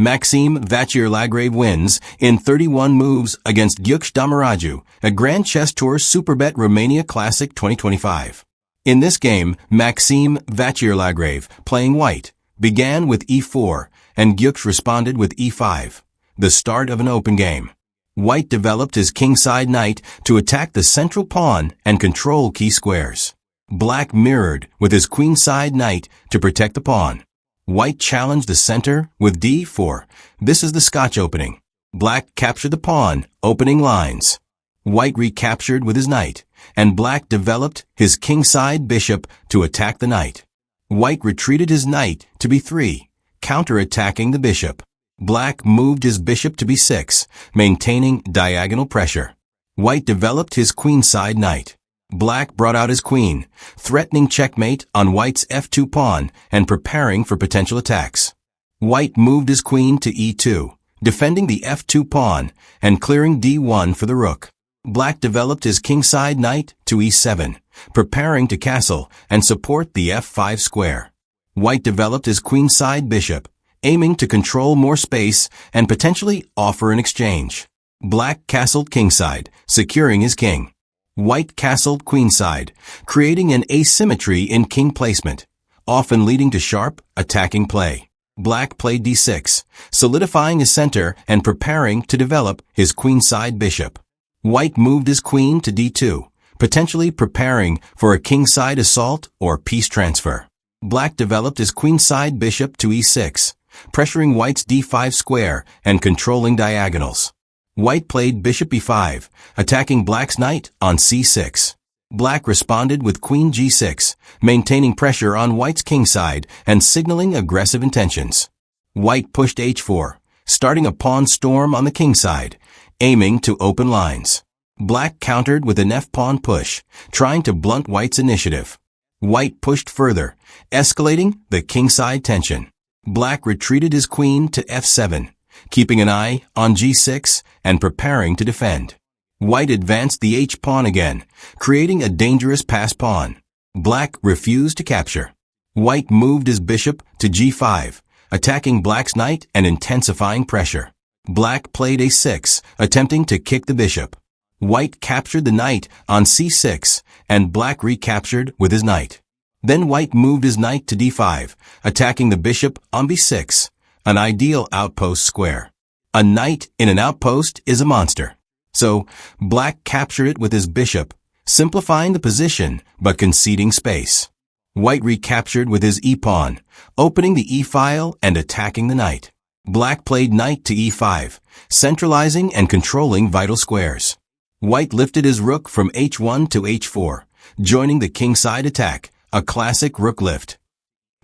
Maxime Vachier Lagrave wins in 31 moves against Gukesh Dommaraju at Grand Chess Tour Superbet Romania Classic 2025. In this game, Maxime Vachier Lagrave, playing white, began with e4, and Gukesh responded with e5, the start of an open game. White developed his kingside knight to attack the central pawn and control key squares. Black mirrored with his queenside knight to protect the pawn. White challenged the center with d4. This is the Scotch opening. Black captured the pawn, opening lines. White recaptured with his knight, and black developed his kingside bishop to attack the knight. White retreated his knight to b3, counter-attacking the bishop. Black moved his bishop to b6, maintaining diagonal pressure. White developed his queenside knight. Black brought out his queen, threatening checkmate on white's f2 pawn and preparing for potential attacks. White moved his queen to e2, defending the f2 pawn and clearing d1 for the rook. Black developed his kingside knight to e7, preparing to castle and support the f5 square. White developed his queenside bishop, aiming to control more space and potentially offer an exchange. Black castled kingside, securing his king. White castled queenside, creating an asymmetry in king placement, often leading to sharp, attacking play. Black played d6, solidifying his center and preparing to develop his queenside bishop. White moved his queen to d2, potentially preparing for a kingside assault or piece transfer. Black developed his queenside bishop to e6, pressuring white's d5 square and controlling diagonals. White played bishop e5, attacking black's knight on c6. Black responded with queen g6, maintaining pressure on white's kingside and signaling aggressive intentions. White pushed h4, starting a pawn storm on the kingside, aiming to open lines. Black countered with an f-pawn push, trying to blunt white's initiative. White pushed further, escalating the kingside tension. Black retreated his queen to f7, keeping an eye on g6 and preparing to defend. White advanced the h-pawn again, creating a dangerous pass pawn. Black refused to capture. White moved his bishop to g5, attacking black's knight and intensifying pressure. Black played a6, attempting to kick the bishop. White captured the knight on c6, and black recaptured with his knight. Then white moved his knight to d5, attacking the bishop on b6, an ideal outpost square. A knight in an outpost is a monster. So, black captured it with his bishop, simplifying the position but conceding space. White recaptured with his e-pawn, opening the e-file and attacking the knight. Black played knight to e5, centralizing and controlling vital squares. White lifted his rook from h1 to h4, joining the kingside attack, a classic rook lift.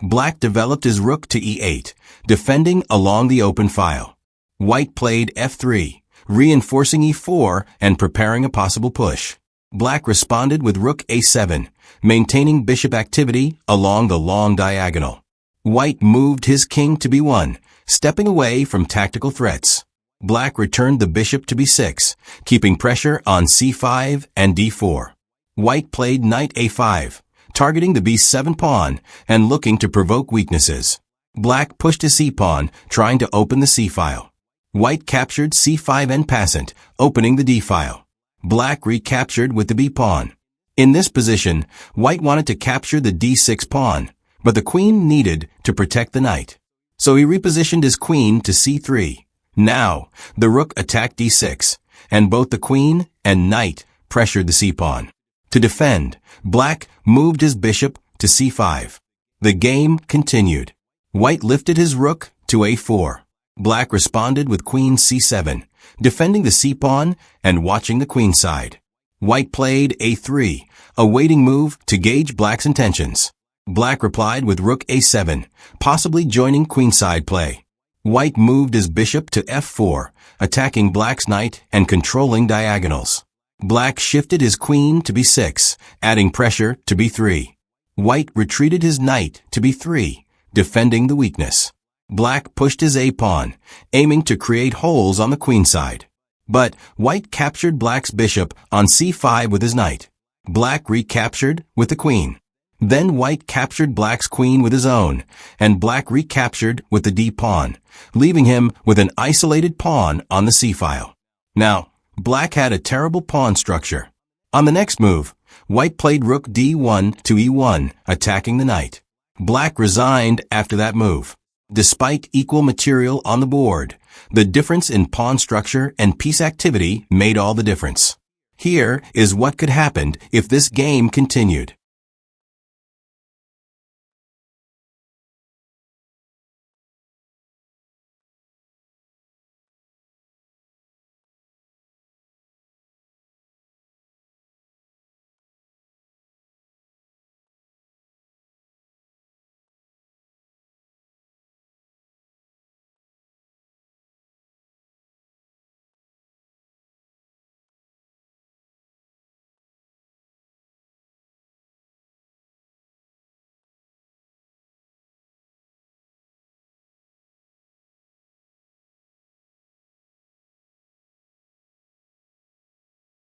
Black developed his rook to e8, defending along the open file. White played f3, reinforcing e4 and preparing a possible push. Black responded with rook a7, maintaining bishop activity along the long diagonal. White moved his king to b1, stepping away from tactical threats. Black returned the bishop to b6, keeping pressure on c5 and d4. White played knight a5, targeting the b7 pawn and looking to provoke weaknesses. Black pushed his c-pawn, trying to open the c-file. White captured c5 en passant, opening the d-file. Black recaptured with the b-pawn. In this position, white wanted to capture the d6 pawn, but the queen needed to protect the knight. So he repositioned his queen to c3. Now, the rook attacked d6, and both the queen and knight pressured the c-pawn. To defend, black moved his bishop to c5. The game continued. White lifted his rook to a4. Black responded with queen c7, defending the c-pawn and watching the queen side. White played a3, a waiting move to gauge black's intentions. Black replied with rook a7, possibly joining queenside play. White moved his bishop to f4, attacking black's knight and controlling diagonals. Black shifted his queen to b6, adding pressure to b3. White retreated his knight to b3, defending the weakness. Black pushed his a-pawn, aiming to create holes on the queen side. But white captured black's bishop on c5 with his knight. Black recaptured with the queen. Then white captured black's queen with his own, and black recaptured with the d-pawn, leaving him with an isolated pawn on the c-file. Now, black had a terrible pawn structure. On the next move, white played rook d1 to e1, attacking the knight. Black resigned after that move. Despite equal material on the board, the difference in pawn structure and piece activity made all the difference. Here is what could happen if this game continued.